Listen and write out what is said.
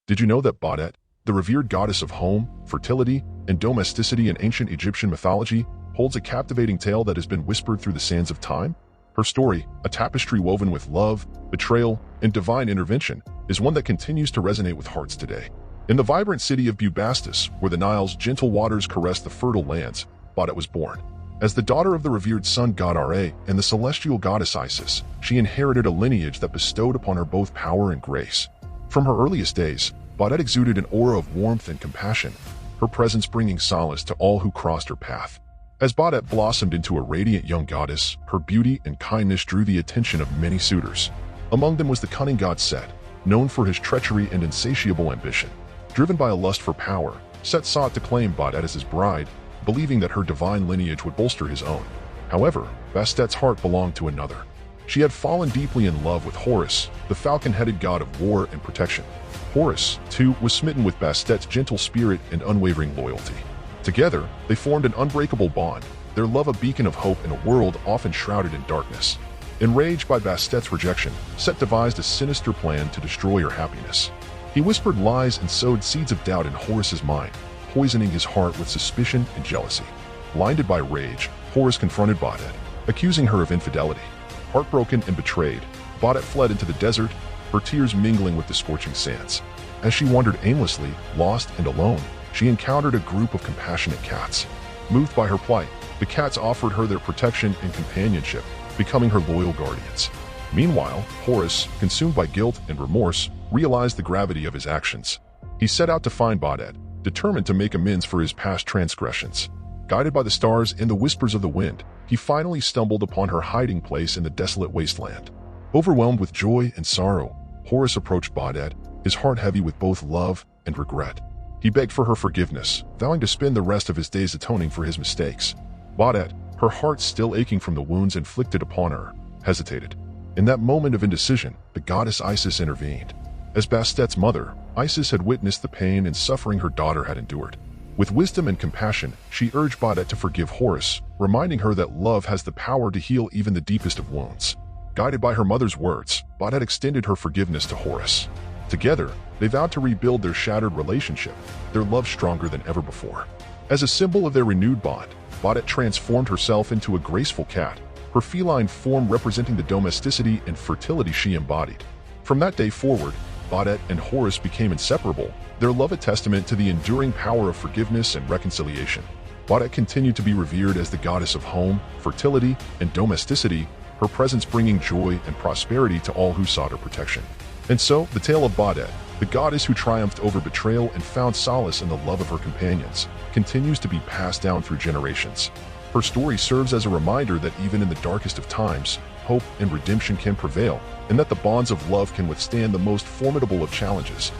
Did you know that Bastet, the revered goddess of home, fertility, and domesticity in ancient Egyptian mythology, holds a captivating tale that has been whispered through the sands of time? Her story, a tapestry woven with love, betrayal, and divine intervention, is one that continues to resonate with hearts today. In the vibrant city of Bubastis, where the Nile's gentle waters caress the fertile lands, Bastet was born. As the daughter of the revered sun god Ra and the celestial goddess Isis, she inherited a lineage that bestowed upon her both power and grace. From her earliest days, Bastet exuded an aura of warmth and compassion, her presence bringing solace to all who crossed her path. As Bastet blossomed into a radiant young goddess, her beauty and kindness drew the attention of many suitors. Among them was the cunning god Set, known for his treachery and insatiable ambition. Driven by a lust for power, Set sought to claim Bastet as his bride, believing that her divine lineage would bolster his own. However, Bastet's heart belonged to another. She had fallen deeply in love with Horus, the falcon-headed god of war and protection. Horus, too, was smitten with Bastet's gentle spirit and unwavering loyalty. Together, they formed an unbreakable bond, their love a beacon of hope in a world often shrouded in darkness. Enraged by Bastet's rejection, Set devised a sinister plan to destroy her happiness. He whispered lies and sowed seeds of doubt in Horus's mind, poisoning his heart with suspicion and jealousy. Blinded by rage, Horus confronted Bastet, accusing her of infidelity. Heartbroken and betrayed, Bastet fled into the desert, her tears mingling with the scorching sands. As she wandered aimlessly, lost and alone, she encountered a group of compassionate cats. Moved by her plight, the cats offered her their protection and companionship, becoming her loyal guardians. Meanwhile, Horus, consumed by guilt and remorse, realized the gravity of his actions. He set out to find Bastet, determined to make amends for his past transgressions. Guided by the stars and the whispers of the wind, he finally stumbled upon her hiding place in the desolate wasteland. Overwhelmed with joy and sorrow, Horus approached Bastet, his heart heavy with both love and regret. He begged for her forgiveness, vowing to spend the rest of his days atoning for his mistakes. Bastet, her heart still aching from the wounds inflicted upon her, hesitated. In that moment of indecision, the goddess Isis intervened. As Bastet's mother, Isis had witnessed the pain and suffering her daughter had endured. With wisdom and compassion, she urged Bastet to forgive Horus, reminding her that love has the power to heal even the deepest of wounds. Guided by her mother's words, Bastet extended her forgiveness to Horus. Together, they vowed to rebuild their shattered relationship, their love stronger than ever before. As a symbol of their renewed bond, Bastet transformed herself into a graceful cat, her feline form representing the domesticity and fertility she embodied. From that day forward, Bastet and Horus became inseparable, their love a testament to the enduring power of forgiveness and reconciliation. Bastet continued to be revered as the goddess of home, fertility, and domesticity, her presence bringing joy and prosperity to all who sought her protection. And so, the tale of Bastet, the goddess who triumphed over betrayal and found solace in the love of her companions, continues to be passed down through generations. Her story serves as a reminder that even in the darkest of times, hope and redemption can prevail, and that the bonds of love can withstand the most formidable of challenges.